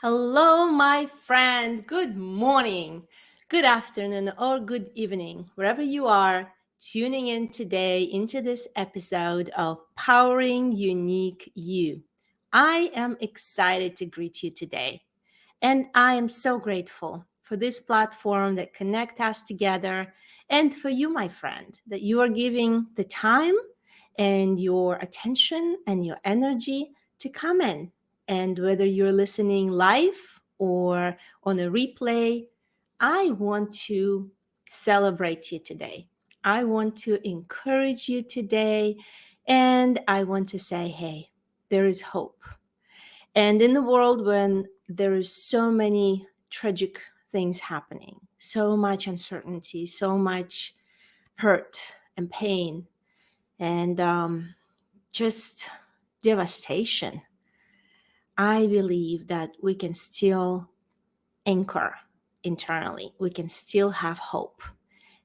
Hello, my friend. Good morning, good afternoon, or good evening, wherever you are tuning in today into this episode of Powering Unique You. I am excited to greet you today, and I am so grateful for this platform that connect us together and for you, my friend, that you are giving the time and your attention and your energy to come in. And whether you're listening live or on a replay, I want to celebrate you today. I want to encourage you today. And I want to say, hey, there is hope. And in the world when there is so many tragic things happening, so much uncertainty, so much hurt and pain, and just devastation, I believe that we can still anchor internally. We can still have hope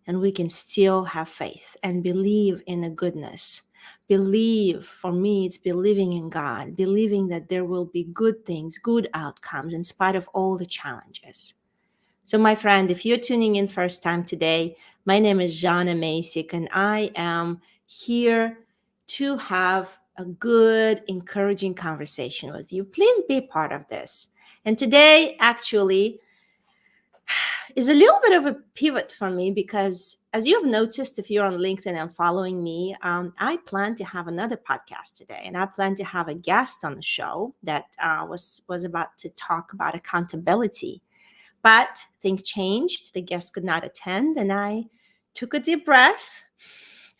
and we can still have faith and believe in a goodness. Believe, for me, it's believing in God, believing that there will be good things, good outcomes in spite of all the challenges. So, my friend, if you're tuning in first time today, my name is Jana Masik, and I am here to have a good, encouraging conversation with you. Please be part of this. And today, actually, is a little bit of a pivot for me because, as you have noticed, if you're on LinkedIn and following me, I plan to have another podcast today, and I plan to have a guest on the show that was about to talk about accountability. But things changed. The guest could not attend, and I took a deep breath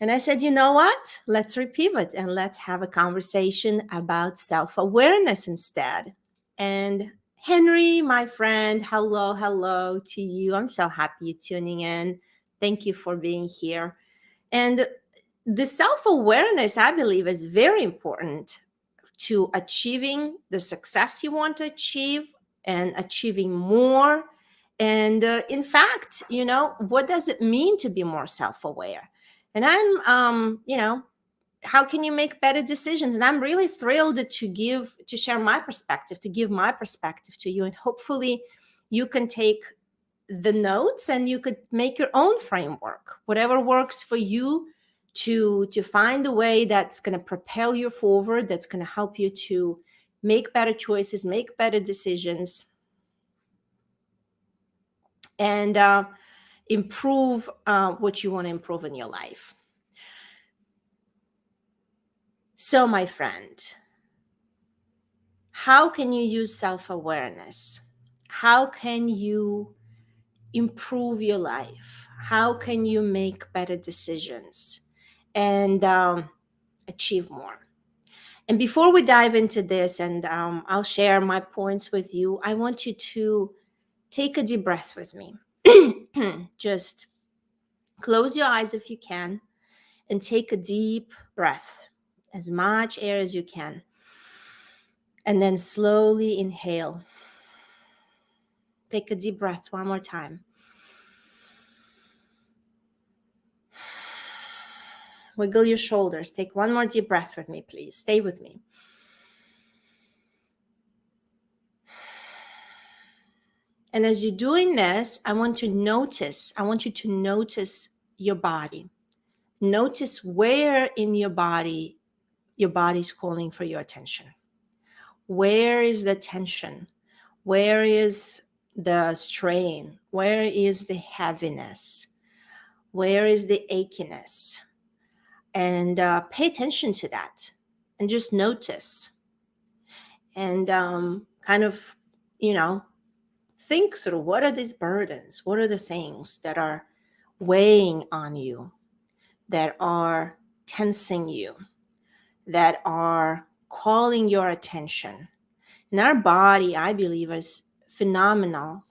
and I said, you know what? Let's repivot and let's have a conversation about self awareness instead. And Henry, my friend, hello to you. I'm so happy you're tuning in. Thank you for being here. And the self awareness, I believe, is very important to achieving the success you want to achieve and achieving more. And in fact, what does it mean to be more self aware? And how can you make better decisions? And I'm really thrilled to share my perspective, to give my perspective to you. And hopefully you can take the notes and you could make your own framework, whatever works for you to find a way that's going to propel you forward, that's going to help you to make better choices, make better decisions, and improve what you want to improve in your life. So, my friend, how can you use self-awareness? How can you improve your life? How can you make better decisions and achieve more? And before we dive into this, and I'll share my points with you, I want you to take a deep breath with me. Just close your eyes if you can and take a deep breath, as much air as you can. And then slowly inhale. Take a deep breath one more time. Wiggle your shoulders. Take one more deep breath with me, please. Stay with me. And as you're doing this, I want you to notice your body. Notice where in your body's calling for your attention. Where is the tension? Where is the strain? Where is the heaviness? Where is the achiness? And pay attention to that and just notice. And kind of, think through, what are these burdens? What are the things that are weighing on you, that are tensing you, that are calling your attention? And our body, I believe, is phenomenal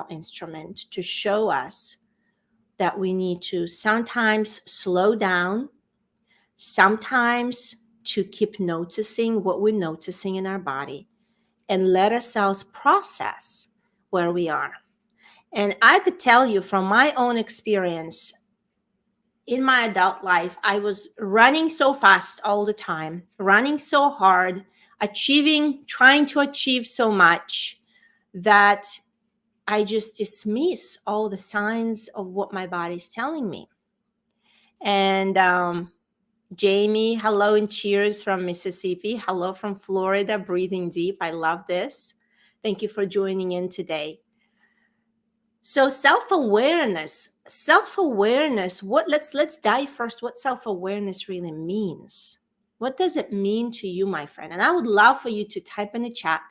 instrument to show us that we need to sometimes slow down, sometimes to keep noticing what we're noticing in our body and let ourselves process where we are. And I could tell you from my own experience in my adult life, I was running so fast all the time, running so hard, trying to achieve so much, that I just dismiss all the signs of what my body is telling me. And Jamie, hello and cheers from Mississippi. Hello from Florida, breathing deep. I love this. Thank you for joining in today. So self-awareness, let's dive first what self-awareness really means. What does it mean to you, my friend? And I would love for you to type in the chat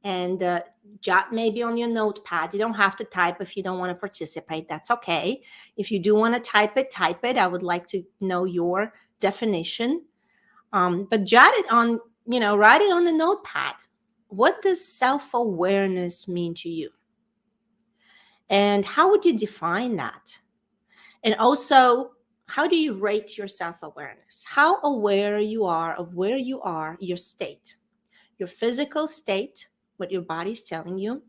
and jot maybe on your notepad. You don't have to type if you don't want to participate. That's okay. If you do want to type it, type it. I would like to know your definition. But jot it on, write it on the notepad. What does self-awareness mean to you? And how would you define that? And also, how do you rate your self-awareness? How aware you are of where you are, your state, your physical state, what your body's telling you,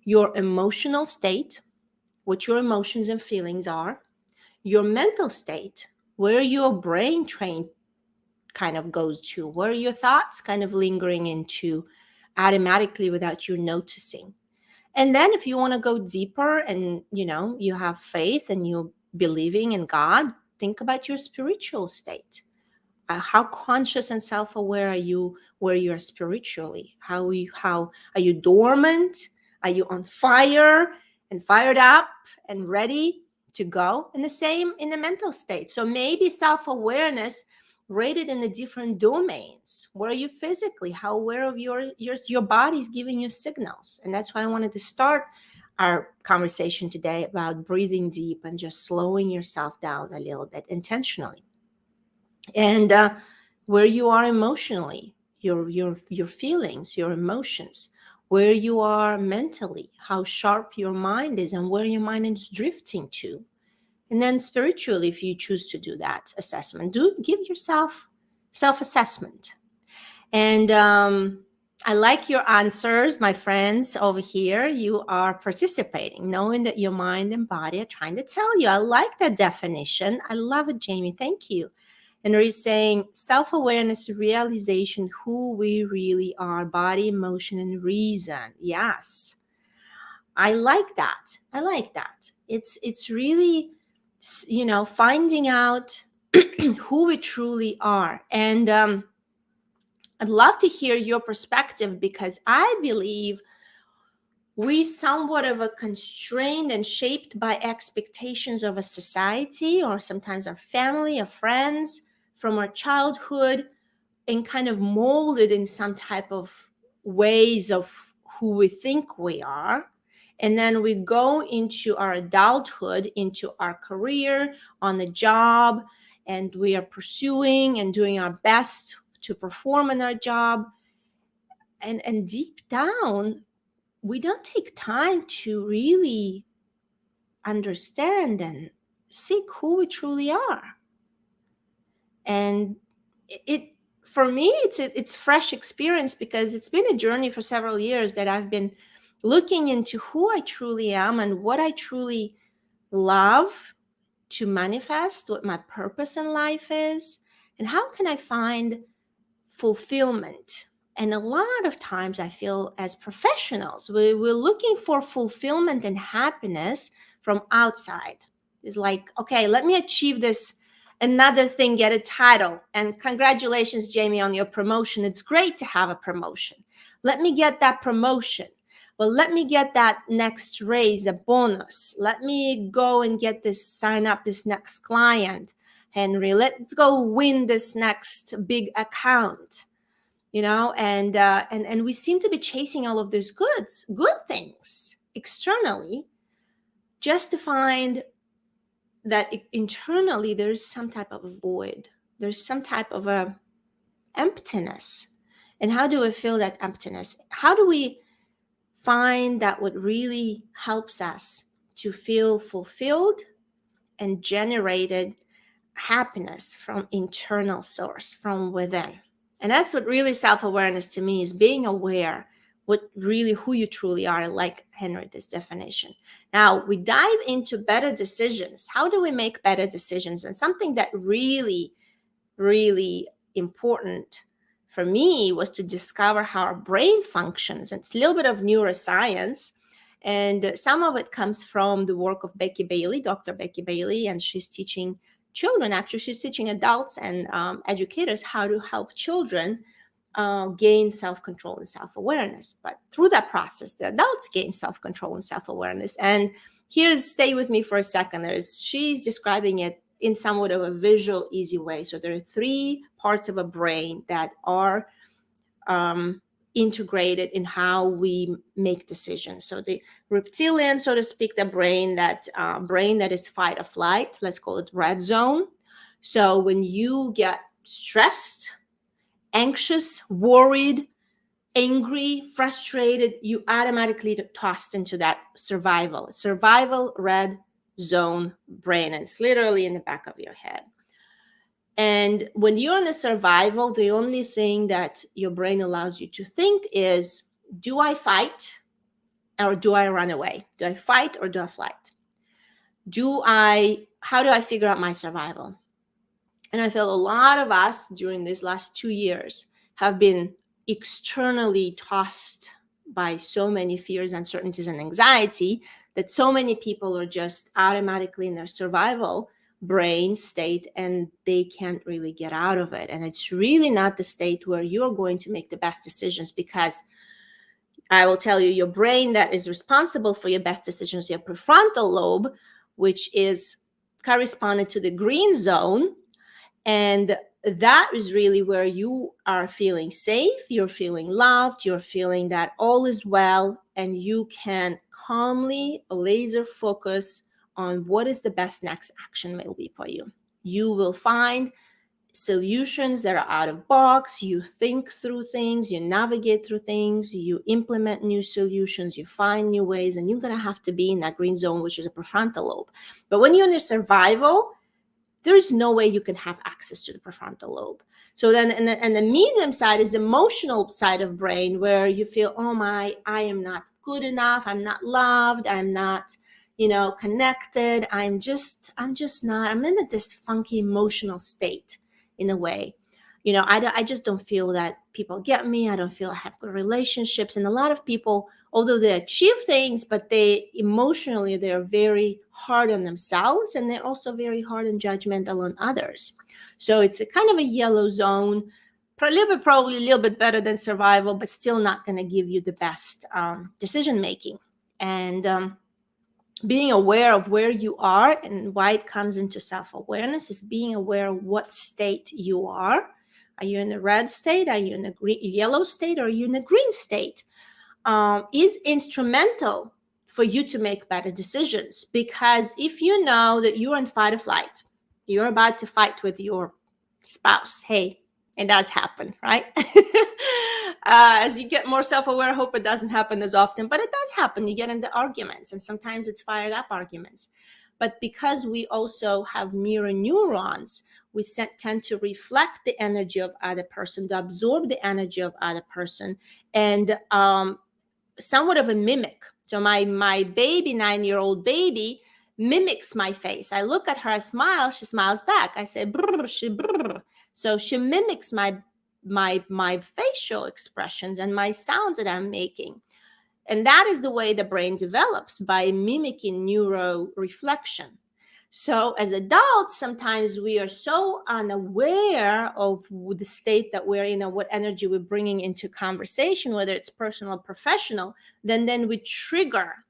your emotional state, what your emotions and feelings are, your mental state, where your brain train kind of goes to, where your thoughts kind of lingering into automatically without you noticing. And then if you want to go deeper and, you have faith and you're believing in God, think about your spiritual state. How conscious and self-aware are you where you are spiritually? How are you dormant? Are you on fire and fired up and ready to go? And the same in the mental state. So maybe self-awareness rated in the different domains. Where are you physically? How aware of your body's giving you signals? And that's why I wanted to start our conversation today about breathing deep and just slowing yourself down a little bit intentionally. And where you are emotionally, your feelings, your emotions, where you are mentally, how sharp your mind is and where your mind is drifting to. And then spiritually, if you choose to do that assessment, give yourself self-assessment. And I like your answers, my friends over here. You are participating, knowing that your mind and body are trying to tell you. I like that definition. I love it, Jamie. Thank you. And he's saying self-awareness, realization, who we really are, body, emotion, and reason. Yes. I like that. It's really, finding out who we truly are. And I'd love to hear your perspective, because I believe we somewhat of a constrained and shaped by expectations of a society, or sometimes our family, our friends from our childhood, and kind of molded in some type of ways of who we think we are. And then we go into our adulthood, into our career, on the job, and we are pursuing and doing our best to perform in our job. And deep down, we don't take time to really understand and seek who we truly are. And it for me, it's fresh experience, because it's been a journey for several years that I've been looking into who I truly am and what I truly love to manifest, what my purpose in life is, and how can I find fulfillment. And a lot of times I feel as professionals, we're looking for fulfillment and happiness from outside. It's like, okay, let me achieve this another thing, get a title. And congratulations, Jamie, on your promotion. It's great to have a promotion. Let me get that promotion. Well, let me get that next raise, the bonus. Let me go and get this, sign up this next client. Henry, let's go win this next big account, and we seem to be chasing all of those good things externally, just to find that internally there's some type of a void, there's some type of a emptiness. And how do we fill that emptiness? How do we find that what really helps us to feel fulfilled and generated happiness from internal source, from within? And that's what really self-awareness to me is, being aware what really who you truly are, like Henrietta's definition. Now we dive into better decisions. How do we make better decisions? And something that really, really important for me was to discover how our brain functions. It's a little bit of neuroscience, and some of it comes from the work of Becky Bailey, Dr. Becky Bailey, and she's teaching children. Actually, she's teaching adults and educators how to help children gain self-control and self-awareness. But through that process, the adults gain self-control and self-awareness. And stay with me for a second. She's describing it in somewhat of a visual, easy way. So there are three parts of a brain that are integrated in how we make decisions. So the reptilian, so to speak, the brain that is fight or flight, let's call it red zone. So when you get stressed, anxious, worried, angry, frustrated, you automatically tossed into that survival red zone brain. And it's literally in the back of your head. And when you're in a survival, the only thing that your brain allows you to think is, do I fight or do I run away? Do I fight or do I flight? How do I figure out my survival? And I feel a lot of us during these last 2 years have been externally tossed by so many fears, uncertainties, and anxiety that so many people are just automatically in their survival brain state and they can't really get out of it. And it's really not the state where you're going to make the best decisions, because I will tell you, your brain that is responsible for your best decisions, your prefrontal lobe, which is corresponding to the green zone. And that is really where you are feeling safe, you're feeling loved, you're feeling that all is well, and you can calmly laser focus on what is the best next action will be for you. You will find solutions that are out of box. You think through things, you navigate through things, you implement new solutions, you find new ways, and you're going to have to be in that green zone, which is a prefrontal lobe. But when you're in a survival, there's no way you can have access to the prefrontal lobe. So then, and the medium side is the emotional side of brain, where you feel, I am not good enough. I'm not loved. I'm not, connected. I'm just not, I'm in this funky emotional state in a way. I just don't feel that people get me. I don't feel I have good relationships. And a lot of people, although they achieve things, but they're very hard on themselves, and they're also very hard and judgmental on others. So it's a kind of a yellow zone, probably a little bit better than survival, but still not going to give you the best decision making. And being aware of where you are and why it comes into self-awareness is being aware of what state you are. Are you in the red state? Are you in the yellow state? Or are you in the green state? Is instrumental for you to make better decisions. Because if you know that you're in fight or flight, you're about to fight with your spouse. Hey, it does happen, right? As you get more self-aware, I hope it doesn't happen as often, but it does happen. You get into arguments, and sometimes it's fired up arguments. But because we also have mirror neurons, we tend to reflect the energy of other person, to absorb the energy of other person, and somewhat of a mimic. So my baby, 9-year-old baby, mimics my face. I look at her, I smile, she smiles back. I say brr, she brr. So she mimics my facial expressions and my sounds that I'm making. And that is the way the brain develops, by mimicking neuro reflection. So as adults, sometimes we are so unaware of the state that we're in, or what energy we're bringing into conversation, whether it's personal or professional, then we trigger,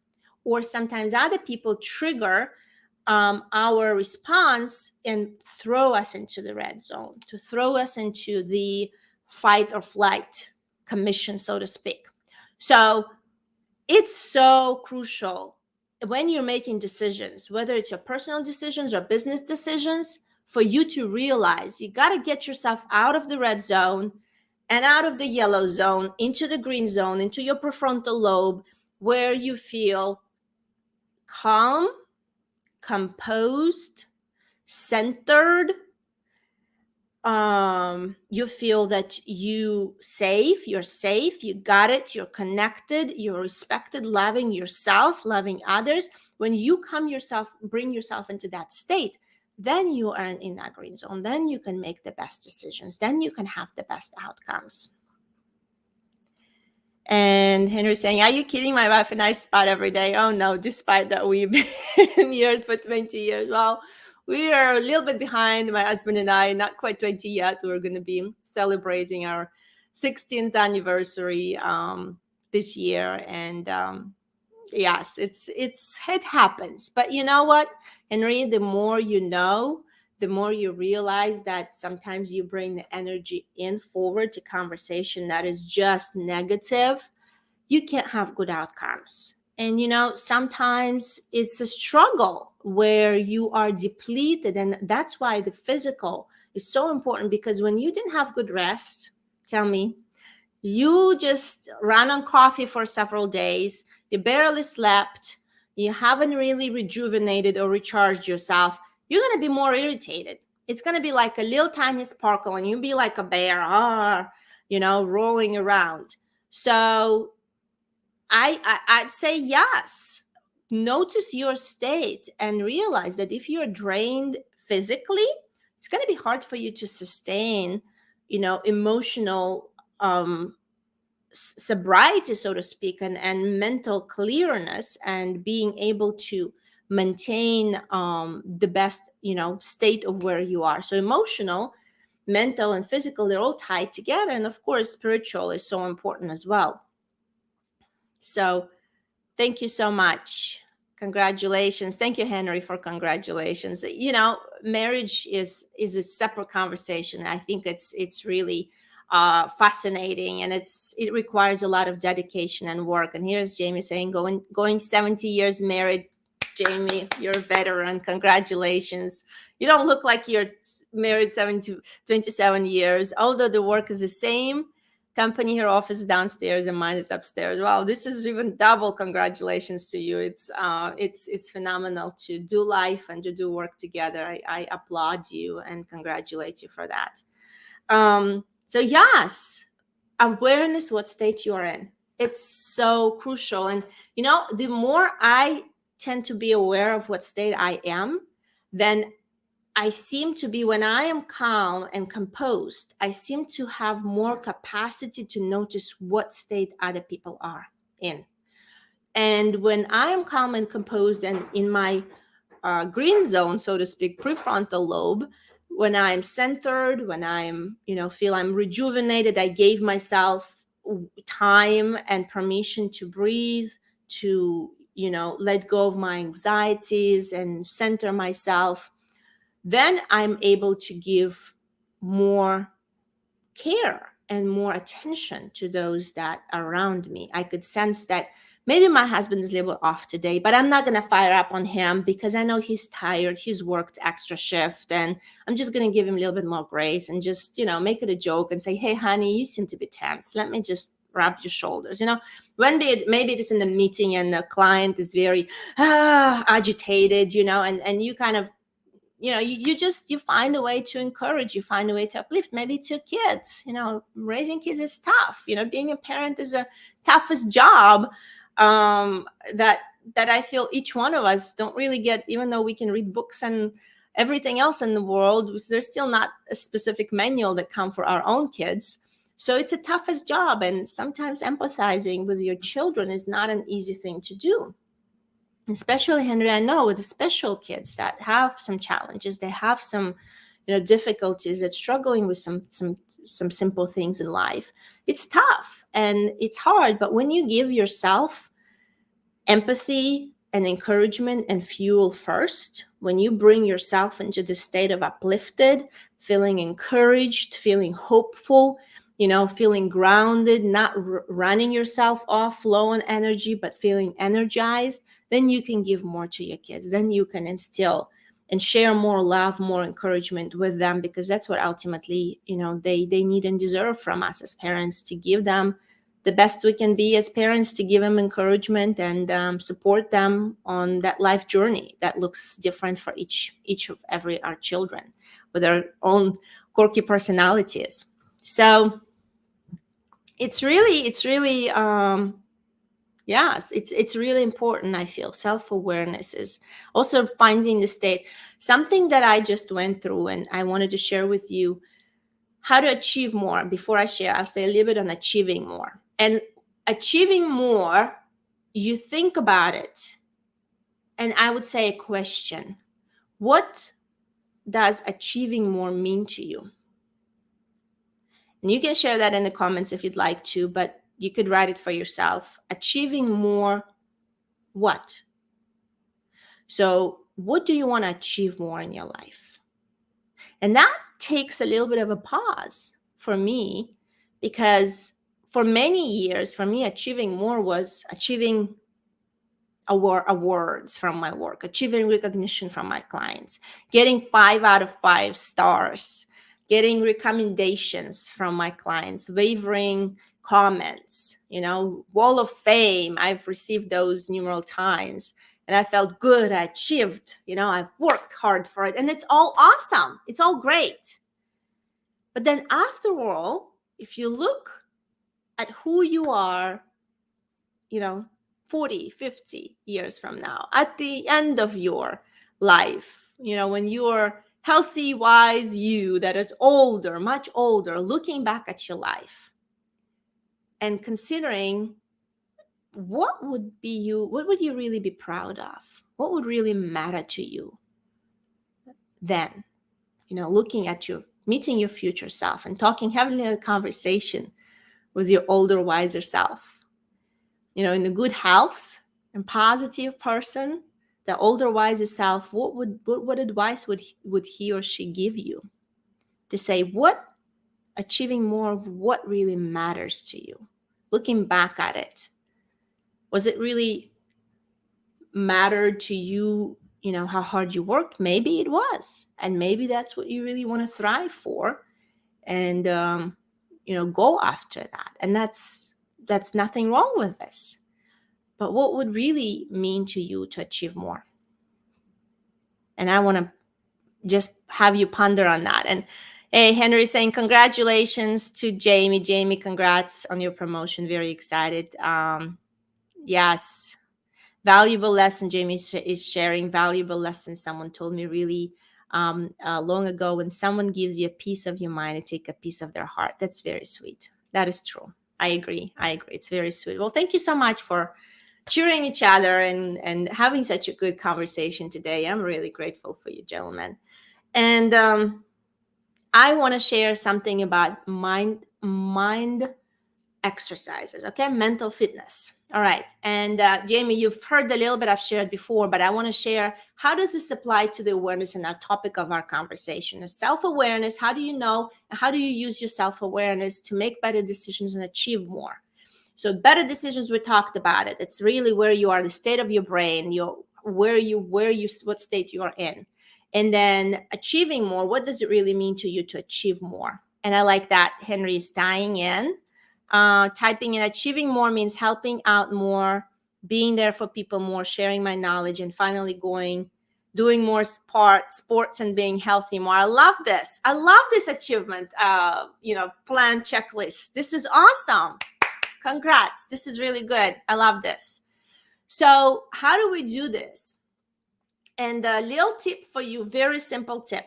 or sometimes other people trigger our response and throw us into the red zone, to throw us into the fight or flight commission, so to speak. So it's so crucial when you're making decisions, whether it's your personal decisions or business decisions, for you to realize you got to get yourself out of the red zone and out of the yellow zone into the green zone, into your prefrontal lobe, where you feel calm, composed, centered. You feel that you're safe, you got it, you're connected, you're respected, loving yourself, loving others. When you bring yourself into that state, then you are in that green zone. Then you can make the best decisions. Then you can have the best outcomes. And Henry's saying, are you kidding? My wife and I spot every day. Oh no, despite that we've been here for 20 years. Well, we are a little bit behind, my husband and I, not quite 20 yet. We're going to be celebrating our 16th anniversary this year. And yes, it happens. But you know what, Henry, the more you know, the more you realize that sometimes you bring the energy in forward to conversation that is just negative, you can't have good outcomes. And sometimes it's a struggle where you are depleted, and that's why the physical is so important, because when you didn't have good rest, tell me, you just ran on coffee for several days, you barely slept, you haven't really rejuvenated or recharged yourself, you're going to be more irritated. It's going to be like a little tiny sparkle, and you'll be like a bear, rolling around. So I'd say yes. Notice your state and realize that if you're drained physically, it's going to be hard for you to sustain, emotional sobriety, so to speak, and mental clearness, and being able to maintain the best, state of where you are. So emotional, mental, and physical, they're all tied together. And of course, spiritual is so important as well. So thank you so much. Congratulations. Thank you, Henry, for congratulations. Marriage is a separate conversation. I think it's really fascinating, and it requires a lot of dedication and work. And here's Jamie saying, going 70 years married. Jamie, you're a veteran. Congratulations. You don't look like you're married 27 years, although the work is the same. Company, her office is downstairs and mine is upstairs. Wow, this is even double congratulations to you. It's phenomenal to do life and to do work together. I applaud you and congratulate you for that. So yes, awareness what state you are in. It's so crucial. And the more I tend to be aware of what state I am, then I seem to be, when I am calm and composed, I seem to have more capacity to notice what state other people are in. And when I am calm and composed and in my green zone, so to speak, prefrontal lobe, when I'm centered, when I'm, feel I'm rejuvenated, I gave myself time and permission to breathe, to, let go of my anxieties and center myself, then I'm able to give more care and more attention to those that are around me. I could sense that maybe my husband is a little off today, but I'm not going to fire up on him because I know he's tired. He's worked extra shift, and I'm just going to give him a little bit more grace and just, make it a joke and say, hey, honey, you seem to be tense. Let me just rub your shoulders. Maybe it is in the meeting and the client is very agitated, and you kind of, you find a way to encourage, you find a way to uplift. Maybe to kids, raising kids is tough. Being a parent is a toughest job that I feel each one of us don't really get, even though we can read books and everything else in the world. There's still not a specific manual that come for our own kids. So it's a toughest job. And sometimes empathizing with your children is not an easy thing to do. Especially, Henry, I know with the special kids that have some challenges, they have some, difficulties, that struggling with some simple things in life. It's tough and it's hard, but when you give yourself empathy and encouragement and fuel first, when you bring yourself into the state of uplifted, feeling encouraged, feeling hopeful, feeling grounded, not running yourself off low on energy, but feeling energized, then you can give more to your kids. Then you can instill and share more love, more encouragement with them, because that's what ultimately, they need and deserve from us as parents, to give them the best we can be as parents, to give them encouragement and support them on that life journey that looks different for each of our children with their own quirky personalities. So it's really Yes, it's really important. I feel self-awareness is also finding the state. Something that I just went through and I wanted to share with you how to achieve more. Before I share, I'll say a little bit on achieving more. And achieving more, you think about it, and I would say a question. What does achieving more mean to you? And you can share that in the comments if you'd like to, but you could write it for yourself. Achieving more, what? So, what do you want to achieve more in your life? And that takes a little bit of a pause for me, because for many years, for me, achieving more was achieving awards from my work, achieving recognition from my clients, getting 5 out of 5 stars, getting recommendations from my clients, wavering comments, wall of fame. I've received those numerous times and I felt good. I achieved, I've worked hard for it and it's all awesome. It's all great. But then after all, if you look at who you are, 40, 50 years from now, at the end of your life, when you're healthy, wise you that is older, much older, looking back at your life and considering what would you really be proud of? What would really matter to you then? Looking at meeting your future self and having a conversation with your older, wiser self. In a good health and positive person, the older, wiser self, what advice would he or she give you to say what achieving more of what really matters to you? Looking back at it, was it really mattered to you? How hard you worked? Maybe it was, and maybe that's what you really want to thrive for, and go after that. And that's nothing wrong with this. But what would really mean to you to achieve more? And I want to just have you ponder on that. And hey, Henry saying congratulations to Jamie. Jamie, congrats on your promotion. Very excited. Yes, valuable lesson. Jamie is sharing valuable lessons. Someone told me really long ago, when someone gives you a piece of your mind, it take a piece of their heart. That's very sweet. That is true. I agree. It's very sweet. Well, thank you so much for cheering each other and having such a good conversation today. I'm really grateful for you, gentlemen. And I want to share something about mind exercises, okay? Mental fitness. All right. And Jamie, you've heard a little bit I've shared before, but I want to share, how does this apply to the awareness and our topic of our conversation? Self-awareness. How do you know? How do you use your self-awareness to make better decisions and achieve more? So better decisions, we talked about it. It's really where you are, the state of your brain, what state you are in. And then achieving more, what does it really mean to you to achieve more? And I like that Henry is tying in. Typing in achieving more means helping out more, being there for people more, sharing my knowledge, and finally doing more sports and being healthy more. I love this. I love this achievement, plan checklist. This is awesome. Congrats. This is really good. I love this. So how do we do this? And a little tip for you, very simple tip.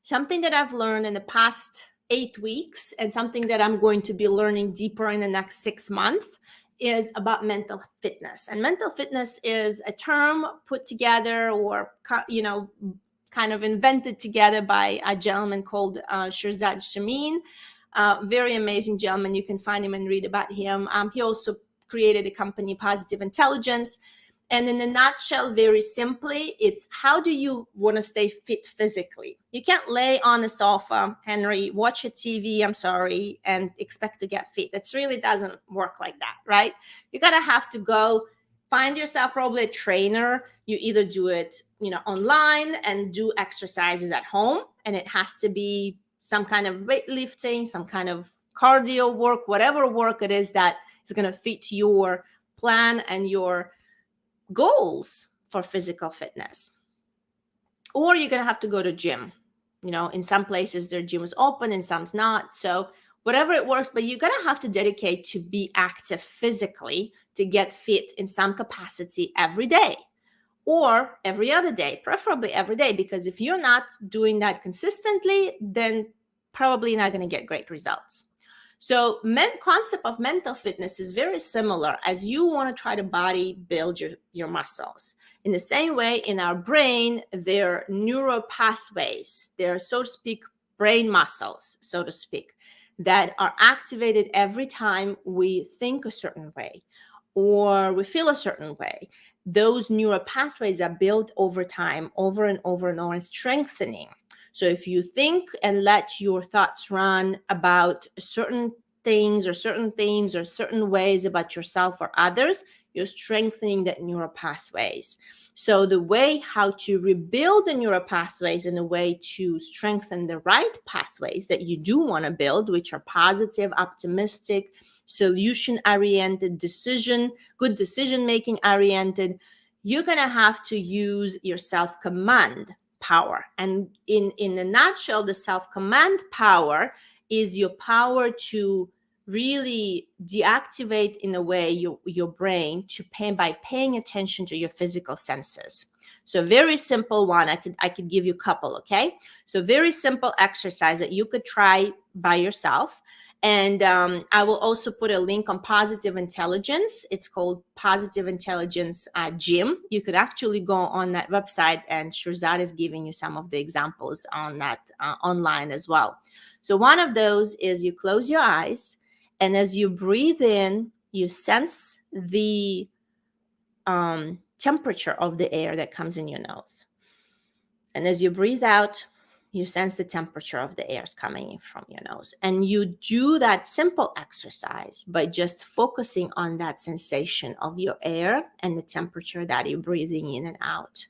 Something that I've learned in the past 8 weeks and something that I'm going to be learning deeper in the next 6 months is about mental fitness. And mental fitness is a term put together or, kind of invented together by a gentleman called Shirzad Shamin. Very amazing gentleman. You can find him and read about him. He also created a company, Positive Intelligence. And in a nutshell, very simply, it's how do you want to stay fit physically? You can't lay on the sofa, Henry, watch a TV, and expect to get fit. It really doesn't work like that, right? You gotta have to go find yourself probably a trainer. You either do it, online and do exercises at home, and it has to be some kind of weightlifting, some kind of cardio work, whatever work it is that is going to fit your plan and your goals for physical fitness. Or you're going to have to go to gym. In some places their gym is open and some's not. So whatever it works, but you're going to have to dedicate to be active physically to get fit in some capacity every day or every other day, preferably every day, because if you're not doing that consistently, then probably you're not going to get great results. So concept of mental fitness is very similar as you want to try to body build your muscles. In the same way, in our brain, there are neural pathways. There are, so to speak, brain muscles, so to speak, that are activated every time we think a certain way or we feel a certain way. Those neural pathways are built over time, over and over and over, and strengthening. So if you think and let your thoughts run about certain things or certain themes or certain ways about yourself or others, you're strengthening that neural pathways. So the way how to rebuild the neural pathways in a way to strengthen the right pathways that you do want to build, which are positive, optimistic, solution-oriented, good decision-making oriented, you're going to have to use your self-command power. And in a nutshell, the self-command power is your power to really deactivate in a way your brain by paying attention to your physical senses. So a very simple one, I could give you a couple, okay? So very simple exercise that you could try by yourself. And I will also put a link on Positive Intelligence. It's called Positive Intelligence Gym. You could actually go on that website, and Shirzad is giving you some of the examples on that online as well. So one of those is you close your eyes, and as you breathe in, you sense the temperature of the air that comes in your nose. And as you breathe out, you sense the temperature of the air coming in from your nose. And you do that simple exercise by just focusing on that sensation of your air and the temperature that you're breathing in and out.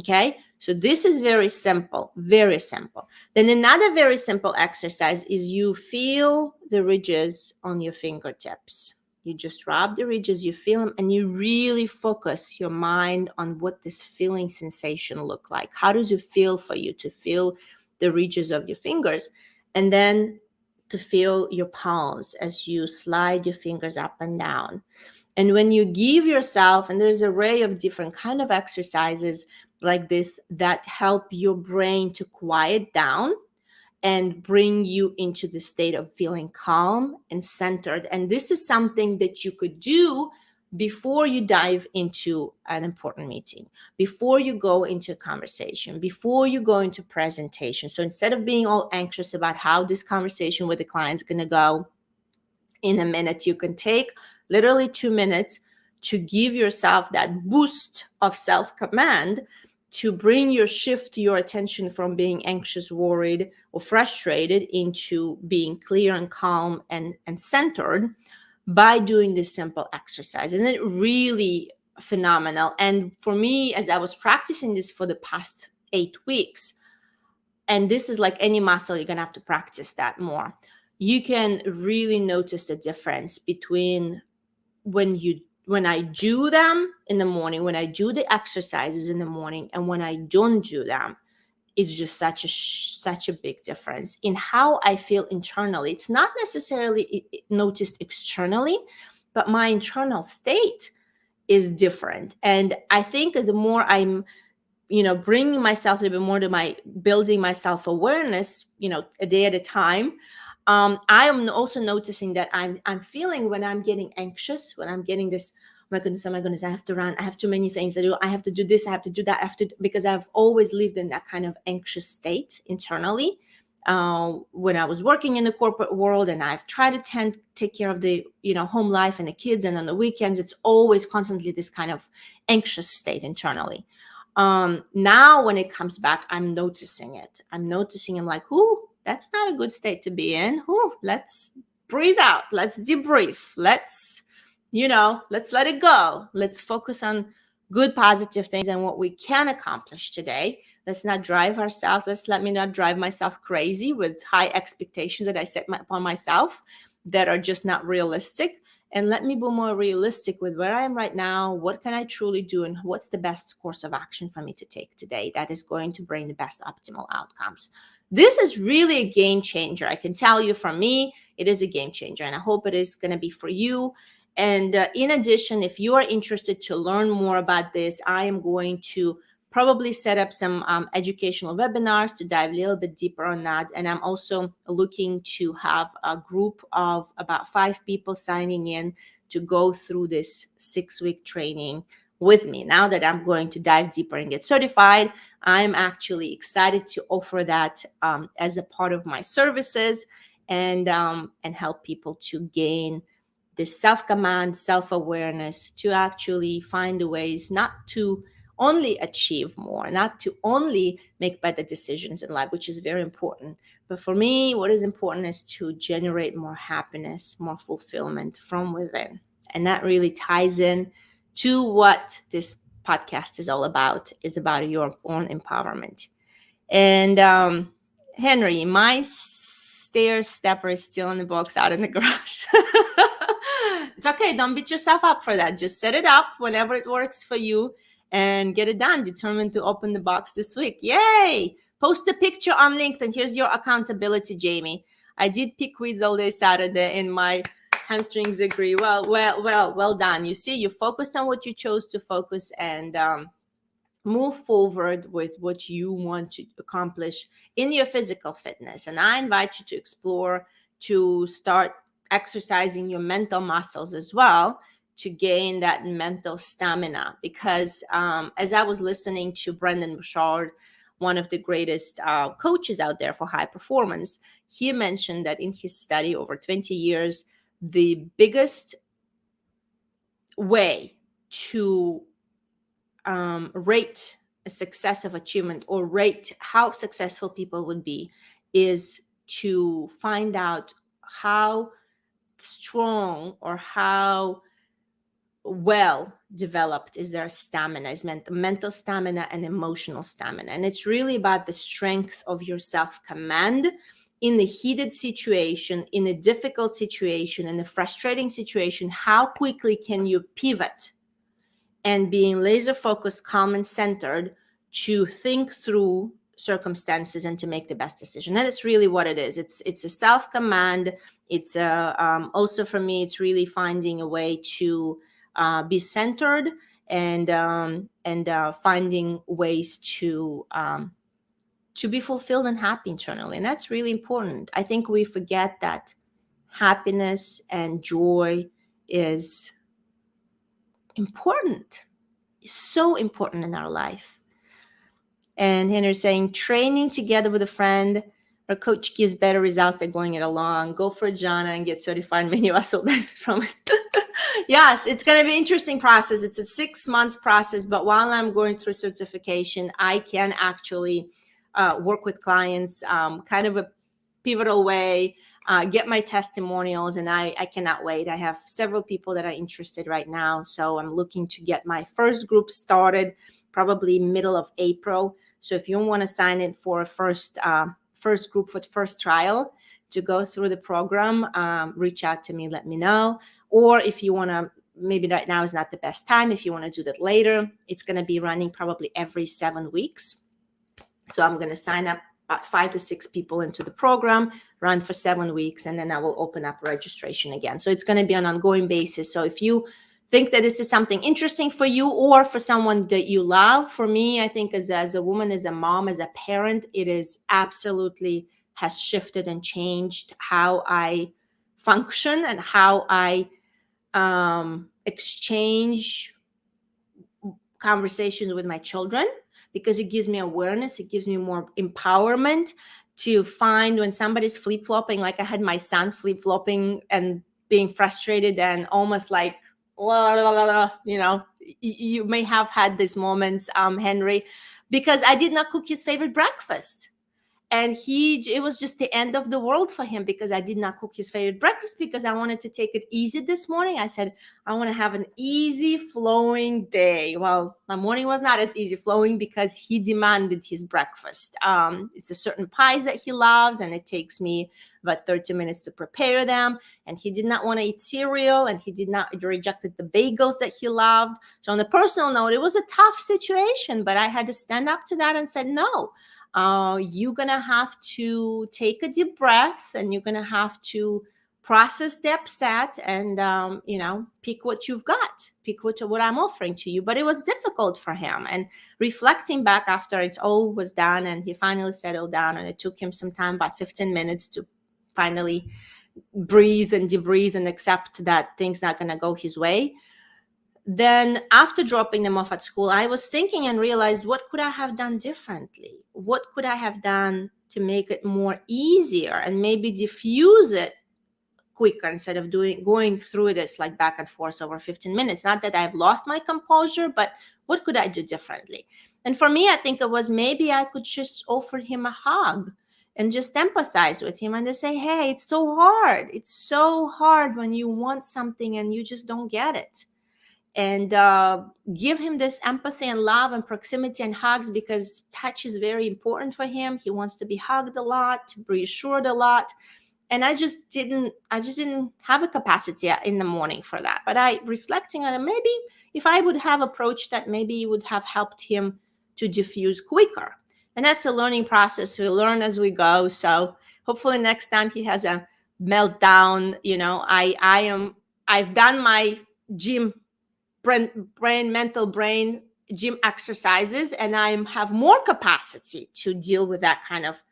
Okay, so this is very simple, very simple. Then another very simple exercise is you feel the ridges on your fingertips. You just rub the ridges, you feel them, and you really focus your mind on what this feeling sensation look like. How does it feel for you to feel the ridges of your fingers? And then to feel your palms as you slide your fingers up and down. And when you give yourself, and there's an array of different kind of exercises like this that help your brain to quiet down and bring you into the state of feeling calm and centered. And this is something that you could do before you dive into an important meeting, before you go into a conversation, before you go into presentation. So instead of being all anxious about how this conversation with the client is going to go in a minute, you can take literally 2 minutes to give yourself that boost of self-command to bring shift your attention from being anxious, worried, or frustrated into being clear and calm and centered by doing this simple exercise. Isn't it really phenomenal? And for me, as I was practicing this for the past 8 weeks, and this is like any muscle, you're going to have to practice that more. You can really notice the difference between when I do them in the morning, when I do the exercises in the morning, and when I don't do them. It's just such a big difference in how I feel internally. It's not necessarily noticed externally, but my internal state is different. And I think the more I'm bringing myself a little bit more to building my self-awareness, a day at a time, I am also noticing that I'm feeling when I'm getting anxious, when I'm getting this, oh my goodness, I have to run, I have too many things to do, I have to do this, I have to do that, because I've always lived in that kind of anxious state internally. When I was working in the corporate world, and I've tried to take care of the home life and the kids, and on the weekends, it's always constantly this kind of anxious state internally. Now when it comes back, I'm noticing it. I'm like, ooh, that's not a good state to be in. Ooh, let's breathe out. Let's debrief. Let's let it go. Let's focus on good, positive things and what we can accomplish today. Let's not drive ourselves. Let me not drive myself crazy with high expectations that I set upon myself that are just not realistic. and let me be more realistic with where I am right now. What can I truly do, and what's the best course of action for me to take today that is going to bring the best optimal outcomes? This is really a game changer. I can tell you, for me, it is a game changer, and I hope it is going to be for you. And in addition, if you are interested to learn more about this, I am going to probably set up some educational webinars to dive a little bit deeper on that. And I'm also looking to have a group of about 5 people signing in to go through this 6-week training with me. Now that I'm going to dive deeper and get certified, I'm actually excited to offer that as a part of my services, and help people to gain this self-command, self-awareness, to actually find the ways not to only achieve more, not to only make better decisions in life, which is very important. But for me, what is important is to generate more happiness, more fulfillment from within. And that really ties in to what this podcast is about your own empowerment. And Henry, my stair stepper is still in the box out in the garage. It's okay. Don't beat yourself up for that. Just set it up whenever it works for you and get it done. Determined to open the box this week. Yay! Post a picture on LinkedIn. Here's your accountability, Jamie. I did pick weeds all day Saturday, and my hamstrings agree. Well done. You see, you focused on what you chose to focus, and move forward with what you want to accomplish in your physical fitness. And I invite you to explore, to start exercising your mental muscles as well, to gain that mental stamina. Because as I was listening to Brendan Bouchard, one of the greatest coaches out there for high performance, he mentioned that in his study over 20 years, the biggest way to rate a success of achievement, or rate how successful people would be, is to find out how strong or how well developed is their stamina, is mental stamina and emotional stamina. And it's really about the strength of your self-command in the heated situation, in a difficult situation, in a frustrating situation. How quickly can you pivot, and being laser focused, calm, and centered to think through circumstances and to make the best decision. That is really what it is. It's a self-command. It's also, for me, it's really finding a way to be centered, and finding ways to be fulfilled and happy internally. And that's really important. I think we forget that happiness and joy is important, so important in our life. And Henry saying, training together with a friend or coach gives better results than going it alone. Go for Jana and get certified. Many of us will benefit from it. Yes, it's going to be an interesting process. It's a 6-month process, but while I'm going through certification, I can actually work with clients kind of a pivotal way, get my testimonials, and I cannot wait. I have several people that are interested right now, so I'm looking to get my first group started probably middle of April. So if you want to sign in for a first group for the first trial to go through the program, reach out to me, let me know. Or if you want to, maybe right now is not the best time. If you want to do that later, it's going to be running probably every 7 weeks. So I'm going to sign up about 5 to 6 people into the program, run for 7 weeks, and then I will open up registration again. So it's going to be on an ongoing basis. So if you think that this is something interesting for you or for someone that you love, for me, I think as a woman, as a mom, as a parent, it is absolutely has shifted and changed how I function and how I exchange conversations with my children, because it gives me awareness, it gives me more empowerment to find when somebody's flip-flopping, like I had my son flip-flopping and being frustrated and almost like, you know, you may have had these moments, Henry, because I did not cook his favorite breakfast. And it was just the end of the world for him because I did not cook his favorite breakfast because I wanted to take it easy this morning. I said, I want to have an easy flowing day. Well, my morning was not as easy flowing because he demanded his breakfast. It's a certain pies that he loves, and it takes me about 30 minutes to prepare them. And he did not want to eat cereal, and he rejected the bagels that he loved. So on the personal note, it was a tough situation, but I had to stand up to that and said, no, you're going to have to take a deep breath, and you're going to have to process the upset and, pick what you've got, pick what I'm offering to you. But it was difficult for him. And reflecting back after it all was done and he finally settled down, and it took him some time, about 15 minutes, to finally breathe and debreathe and accept that things not going to go his way. Then after dropping them off at school, I was thinking and realized, what could I have done differently? What could I have done to make it more easier and maybe diffuse it quicker instead of going through this like back and forth over 15 minutes? Not that I've lost my composure, but what could I do differently? And for me, I think it was maybe I could just offer him a hug and just empathize with him and just say, hey, it's so hard. It's so hard when you want something and you just don't get it. And give him this empathy and love and proximity and hugs, because touch is very important for him. He wants to be hugged a lot, to be reassured a lot. And I just didn't have a capacity in the morning for that. But reflecting on it, maybe if I would have approached that, maybe it would have helped him to diffuse quicker. And that's a learning process. We learn as we go. So hopefully next time he has a meltdown, I've done my mental brain gym exercises, and I have more capacity to deal with that kind of,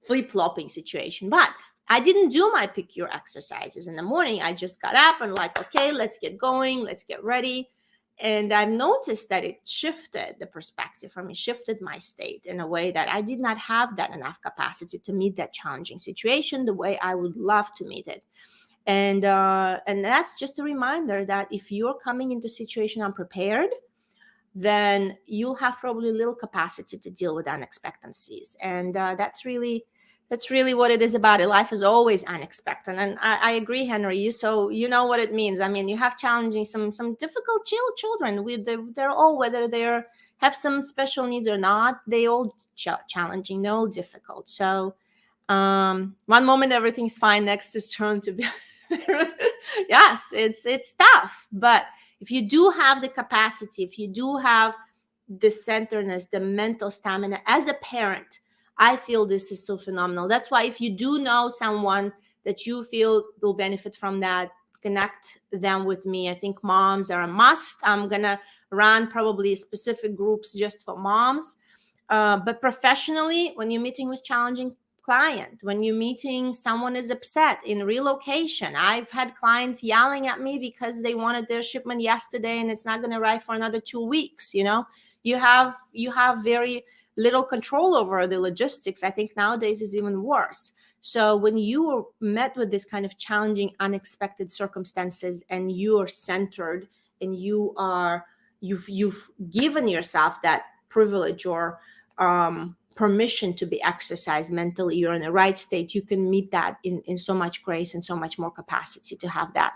flip-flopping situation. But I didn't do my pick your exercises in the morning. I just got up and okay, let's get going, let's get ready. And I've noticed that it shifted the perspective for me, shifted my state in a way that I did not have that enough capacity to meet that challenging situation the way I would love to meet it. And that's just a reminder that if you're coming into a situation unprepared, then you'll have probably little capacity to deal with unexpectancies. And that's really what it is about it. Life is always unexpected. And I agree, Henry. You know what it means. I mean, you have challenging, some difficult children. They're all, whether they have some special needs or not, they all challenging, they're all difficult. So one moment everything's fine, next is turned to be yes, it's tough. But if you do have the capacity, if you do have the centeredness, the mental stamina as a parent, I feel this is so phenomenal. That's why if you do know someone that you feel will benefit from that, connect them with me. I think moms are a must. I'm gonna run probably specific groups just for moms. But professionally, when you're meeting with challenging client, when you're meeting someone is upset in relocation, I've had clients yelling at me because they wanted their shipment yesterday and it's not going to arrive for another 2 weeks. You have very little control over the logistics. I think nowadays is even worse. So when you are met with this kind of challenging, unexpected circumstances, and you are centered and you've given yourself that privilege or permission to be exercised mentally, you're in the right state, you can meet that in so much grace and so much more capacity to have that.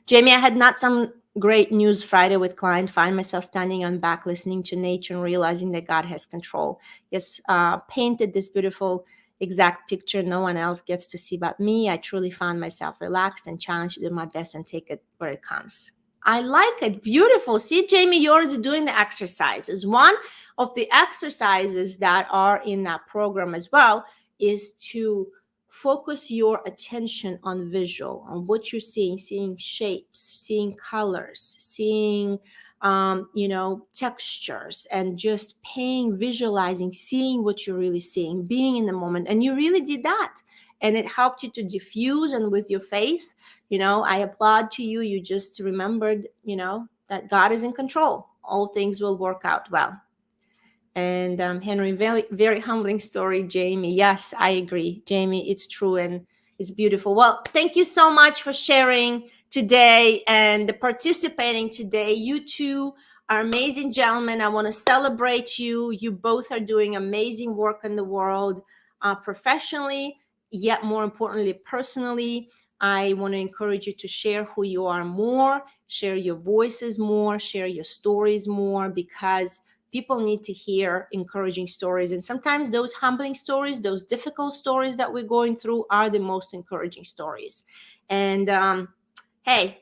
Jamie, I had not some great news Friday with client. Find myself standing on back, listening to nature and realizing that God has control. Yes, painted this beautiful exact picture no one else gets to see but me. I truly found myself relaxed and challenged to do my best and take it where it comes. I like it. Beautiful. See, Jamie, you're already doing the exercises. One of the exercises that are in that program as well is to focus your attention on visual, on what you're seeing shapes, seeing colors, seeing, textures, and just visualizing, seeing what you're really seeing, being in the moment. And you really did that. And it helped you to diffuse, and with your faith, I applaud to you. You just remembered, that God is in control. All things will work out well. And Henry, very, very humbling story, Jamie. Yes, I agree, Jamie. It's true and it's beautiful. Well, thank you so much for sharing today and participating today. You too our amazing gentlemen. I want to celebrate you. You both are doing amazing work in the world, professionally, yet more importantly, personally. I want to encourage you to share who you are more, share your voices more, share your stories more, because people need to hear encouraging stories. And sometimes those humbling stories, those difficult stories that we're going through are the most encouraging stories. And hey,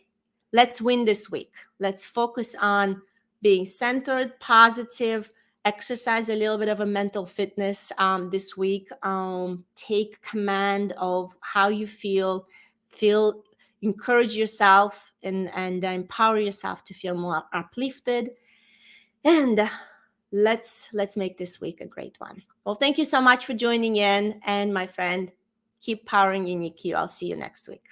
let's win this week. Let's focus on being centered, positive, exercise a little bit of a mental fitness this week. Take command of how you feel, encourage yourself, and empower yourself to feel more uplifted. And let's make this week a great one. Well, thank you so much for joining in. And my friend, keep powering unique you. I'll see you next week.